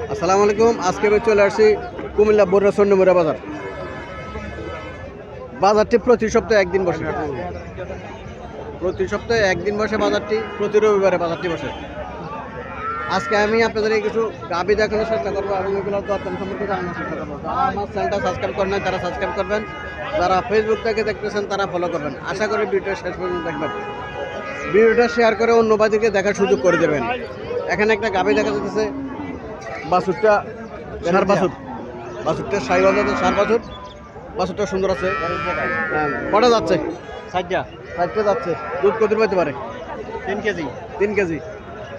আসসালামু আলাইকুম। আজকে আমি চলে আসছি কুমিল্লা বড় স্বর্ণমুড়া বাজার। বাজারটি প্রতি সপ্তাহে একদিন বসে। প্রতি সপ্তাহে একদিন বসে বাজারটি, প্রতি রবিবারে বাজারটি বসে। আজকে আমি আপনাদের কিছু গাবি দেখানোর চেষ্টা করবো এবং এগুলো দরদাম সম্পর্কে জানানোর চেষ্টা করবো। যারা আমার চ্যানেলটা সাবস্ক্রাইব করেন নাই তারা সাবস্ক্রাইব করবেন, যারা ফেসবুক থেকে দেখতেছেন তারা ফলো করবেন। আশা করি ভিডিওটা শেষ পর্যন্ত দেখবেন, ভিডিওটা শেয়ার করে অন্য বাদিকে দেখার সুযোগ করে দেবেন। এখানে একটা গাবি দেখা যাচ্ছে, বাছুরটা সার বাছুর, বাছুরটা সাইবাজ আছে, সার বাছুর। বাছুরটা সুন্দর আছে। কটা যাচ্ছে? 60টা যাচ্ছে। দুধ কত পাইতে পারে? 3 কেজি। 3 কেজি।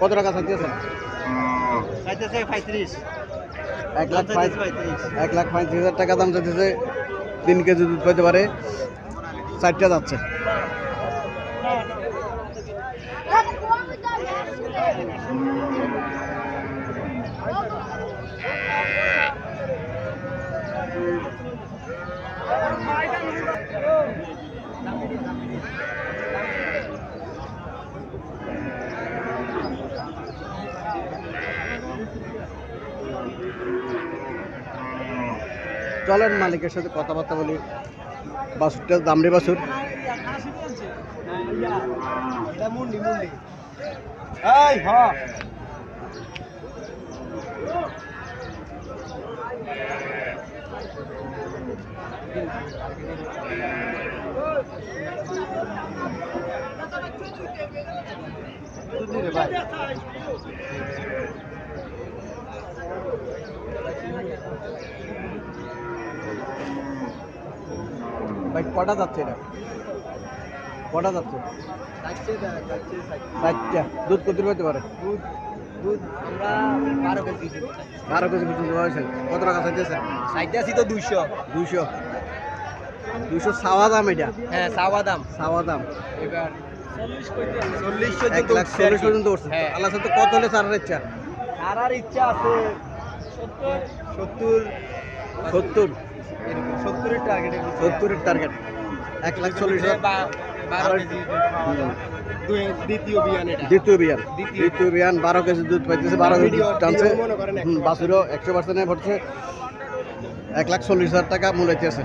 কত টাকা চাইতেছেন? চাইতেছে 35। 1,35,000 টাকা দাম চাইতেছে। 3 কেজি দুধ পাইতে পারে। 60টা যাচ্ছে। চলেন মালিকের সাথে কথাবার্তা বলি। বাছুরটা দামড়ি বাছুর। ভাই কটা যাচ্ছে এটা? কটা যাচ্ছে? 60টা। দুধ কত পাইতে পারে? দুধ আমরা 12 কেজি। 12 কেজি পর্যন্ত হয়েছে। কত টাকা চাইতেছেন? চাইতেছি তো 200। 200 সাওয়া দাম এটা? হ্যাঁ, সাওয়া দাম। সাওয়া দাম। এবার 40 1,40,000 পর্যন্ত উঠছে। হ্যাঁ। আল্লাহ সাথে কত হলে ছাড়ার ইচ্ছা? সারার ইচ্ছা আছে 70 70। 70 এর টার্গেটে 70 এর টার্গেট। 1,40,000। 12 কেজি। দ্বিতীয় বিয়ান এটা। দ্বিতীয় বিয়ান 12 কেজি দুধ পাইতেছে। 12 কেজি দুধ টানছে। বাছুরও 100% ভরছে। 1,40,000 টাকা মূল্যাইতেছে।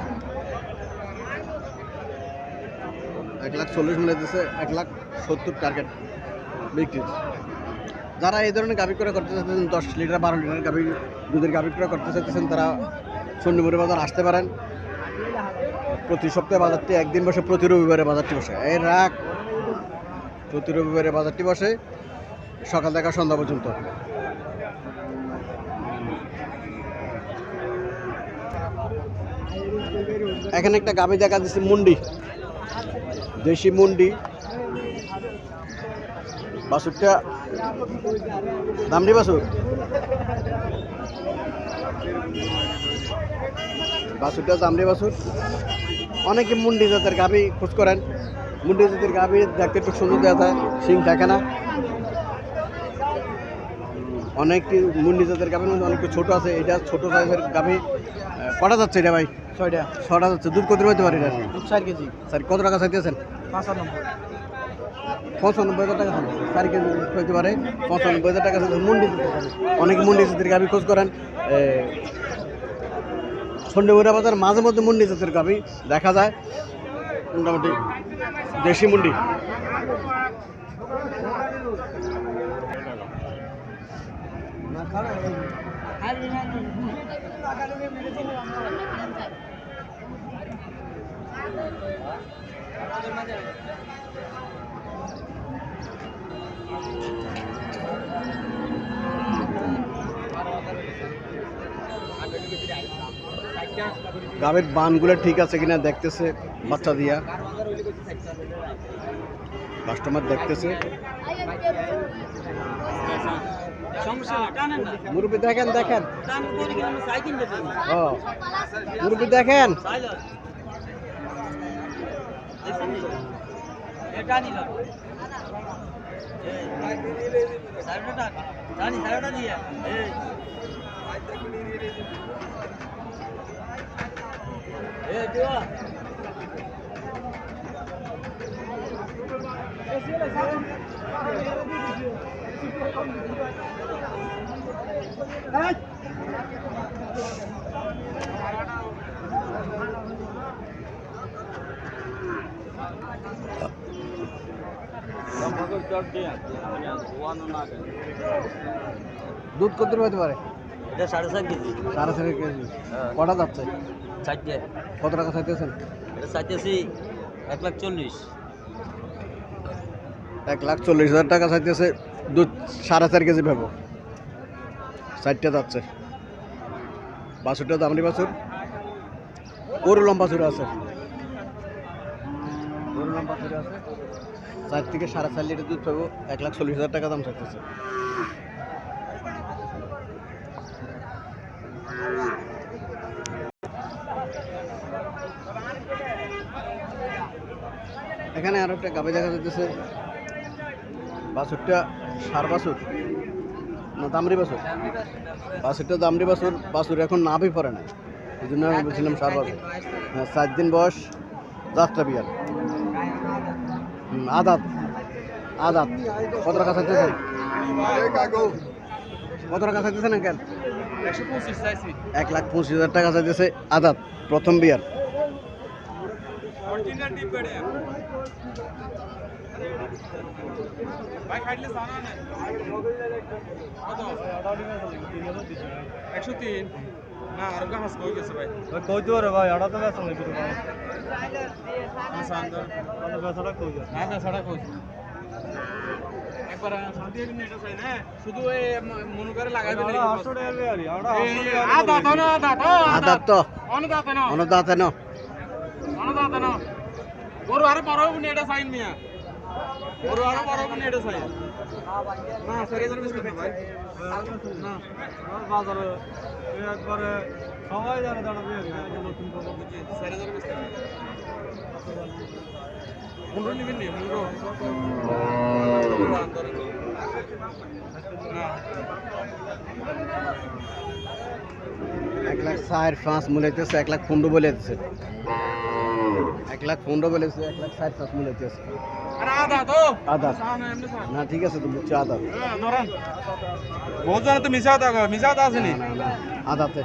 1,40,000 মূল্যাইতেছে। 1,70,000 টার্গেট বিক্রি। যারা এই ধরনের গাভী ক্রয় করতে চাইতেছেন, 10 লিটার 12 লিটার গাভী দুধের গাভী ক্রয় করতে চাইতেছেন, তারা স্বর্ণমুড়া বাজার আসতে পারেন। প্রতি সপ্তাহে বাজারটি একদিন বসে, প্রতি রবিবারে বাজারটি বসে। এই রাখ, প্রতি রবিবারে বাজারটি বসে সকাল থেকে সন্ধ্যা পর্যন্ত। এখানে একটা গাভী দেখা যাচ্ছে, মুন্ডি, দেশি মুন্ডি। বাছুরটা দামড়ি বাছুর। বাছুরটা দামড়ি বাছুর। অনেকে মুন্ডি জাতের গাভী খোঁজ করেন। মুন্ডি জাতের গাভী দেখতে একটু সুন্দর দেওয়া যায়, শিং থাকে না। অনেকটি মুন্ডি জাতের গাভীর মধ্যে অনেকটা ছোট আছে। এটা ছোট সাইজের গাভী। কটা যাচ্ছে এটা ভাই? 6টা যাচ্ছে। দুধ কত হতে পারে এটা? 4 কেজি। স্যার কত টাকা চাইতেছেন? 95,000 টাকা। 4 কেজি দুধ হতে পারে। 95,000 টাকা। মুন্ডি অনেকে মুন্ডি জাতের গাভী খোঁজ করেন। স্বর্ণমুড়া বাজার মাঝে মধ্যে মুন্ডি জাতের গাভী দেখা যায়। মোটামুটি দেশি মুন্ডি। গাভীর বানগুলো ঠিক আছে কিনা দেখতেছে বাচ্চা দিয়া। কাস্টমার দেখতেছে। মুরব্বি দেখেন, ও মুরব্বি দেখেন। দুধ কত হতে পারে? এটা 4.5 কেজি। 4.5 কেজি। কটা যাচ্ছে? 4টে। কত টাকা চাইতেছেন? এটা চাইতেছি 1,40,000। 1,40,000 টাকা চাইতেছে। দুধ 4.5 কেজি পাবো। 4টে যাচ্ছে। বাছুরটা দামড়ি বাছুর। গরু লম্বা বাছুর আছে। গরু লম্বা বাছুর আছে। 4 থেকে 4.5 লিটার দুধ পাবো। 1,40,000 টাকা দাম চাইতেছে। এখানে আরো একটা গাভী দেখা যাচ্ছে। বাছুরটা সার বাছুর না দামড়ি বাছুর? বাছুরটা দামড়ি বাছুর। বাছুর এখন নাভি পড়ে না, এই জন্য আমি বলছিলাম সার বাছুর। হ্যাঁ, 4 দিন বয়স, যাত্রা বিয়ার। আদাত আদাত। কত টাকা চাইতেছেন? কত টাকা চাইতেছেন আঙ্কেল? 125 চাইছি। 1,25,000 টাকা চাইতেছে। আদাত, প্রথম বিয়ার। অরিজিনাল ডিপ বেড়ে ভাই খাইলে জানা না কত 103 না আর গাছ কই গেছে ভাই কই তো রে ভাই আড়া তো বেশ অনেক কিছু সান্দর কত বেচাটা কই গেছে না ছাড়া কই একবার শান্তি এনে এটা চাই না শুধু এই মন করে লাগাই দিলে 800 টাকা বেয়ারি আড়া আদাত না আদাত তো অনুদাত না অনুদাত না অনুদাত না গরু আরো বড় হবে এটা সাইন মিয়া গরু আরো বড় হবে এটা সাইন না সরে যাবে ভাই না বাজারে একবারে সবাই জানে দাঁড়া বেয়ারি নতুন করে সরে যাবে মুন্ডু নিবেন নি মুন্ডু না 1,04,5 মূল্যতেছে। 1,15 বলেছে। 1,15 বলেছে। 1,04,5 মূল্যতেছে। আরে আদা তো আদাত সামনে এমনি স্যার না, ঠিক আছে, তো বুঝছি আদাত। নরম বহুত জন তো মিশাতা আছে নি না, না, আদাতে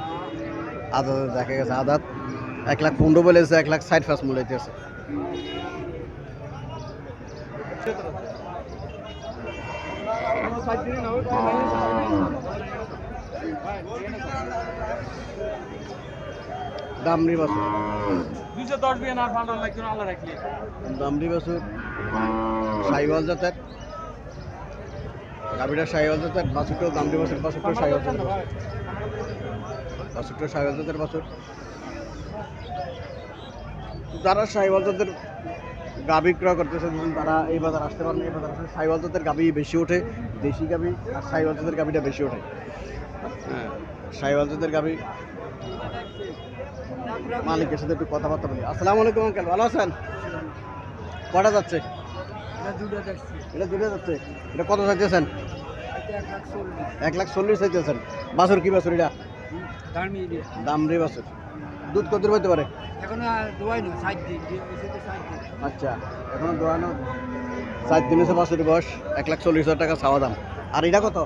আদাতে দেখা গেছে। আদাত 1,15 বলেছে। 1,04,5 মূল্যতেছে। দামড়ি বাছুর। 210 বিয়ান আর ফান্ডার লাগতো আল্লাহ রাখলি দামড়ি বাছুর সাইওয়াল জাতের। গাভীটা সাইওয়াল জাতের। বাছুরটাও দামড়ি বাছুর। বাছুরটাও সাইওয়াল জাতের বাছুর। বাছুরটাও সাইওয়াল জাতের বাছুর। যারা সাইওয়াল জাতের গাভী ক্রয় করতেছে তারা এই বাজার আসতে পারেন। এই বাজার আসলে সাইওয়াল জাতের গাভী বেশি ওঠে। দেশি গাভী আর সাইওয়াল জাতের গাভীটা বেশি ওঠে। হ্যাঁ, সাইওয়াল জাতের গাভী। মালিকের সাথে একটু কথাবার্তা বলি। আসসালামু আলাইকুম আঙ্কেল, ভালো আছেন? কটা যাচ্ছে? এটা দুটো যাচ্ছে। এটা কত চাইতেছেন? 1,40,000 চাইতেছেন। বাছুর কি বাছুর এটা? দামড়ি বাছুর। দুধ কত হতে পারে? আচ্ছা, এখনো দোয়ানো 4 দিন হচ্ছে বাছুর বয়স। 1,40,000 টাকা চাওয়া দাম। আর এটা কত?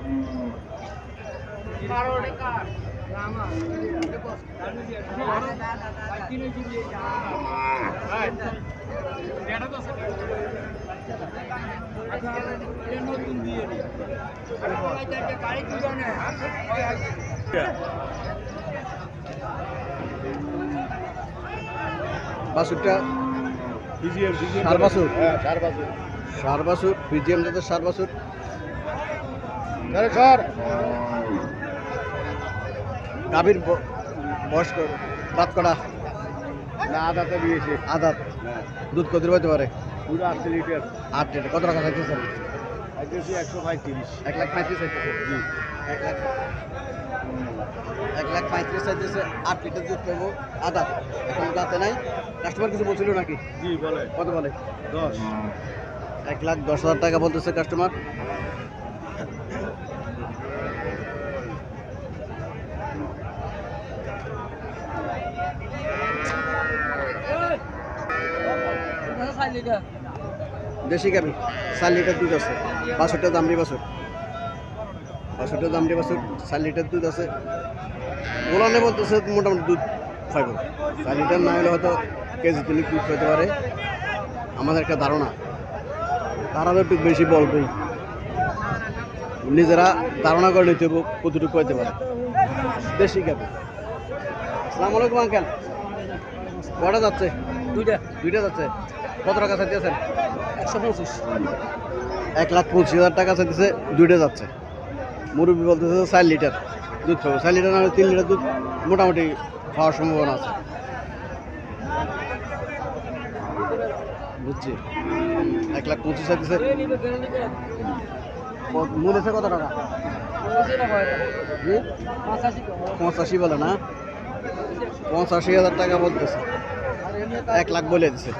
বাছুরটা সার বাছুর। সার বাছুর, বিজিএম জাতের সার বাছুর। গাভীর বয়স দাঁত কটা? না আদাতে দিয়েছে আদাত। দুধ কত হতে পারে? পুরো 8 লিটার 8 লিটার। কত টাকা চাইতেছেন? আইতেছি 135 1,35,000 চাইতেছে। জি, 1,35,000 চাইতেছে। 8 লিটার দুধ পাবো। আদাত, এখন দাঁতে নাই। কাস্টমার কিছু বলছিল নাকি? জি বলে কত বলে? 10 1,10,000 টাকা বলতেছে কাস্টমার। দেশি গাভী 4 লিটার দুধ আছে। বাছুরটা দামড়ি বাছুর। বাছুরটার দামটি বাছুর 4 লিটার দুধ আছে। ওলানে বলতেছে মোটামুটি দুধ খাইব, 4 লিটার না হলে হয়তো কেজি তিনিক দুধ হতে পারে আমাদের একটা ধারণা। তারা তো একটু বেশি বলবেই, নিজেরা ধারণা করে নিতে হবে কতটুকু হতে পারে। দেশি গাবি। আসসালামু আলাইকুম আঙ্কেল, কটা যাচ্ছে? দুইটা যাচ্ছে। কত টাকা চাইতেছেন? 125। 1,25,000 টাকা চাইতেছে, দুইটা যাচ্ছে। মুরব্বী বলতেছে 4 লিটার দুধ খাবো, 4 লিটার না হলে 3 লিটার দুধ মোটামুটি খাওয়ার সম্ভাবনা আছে। বুঝছি, 1,25,000 চাইতেছে। মূলেছে কত টাকা? 85 বলে না, 85,000 টাকা বলতেছে, 1 লাখ বলে দিছে।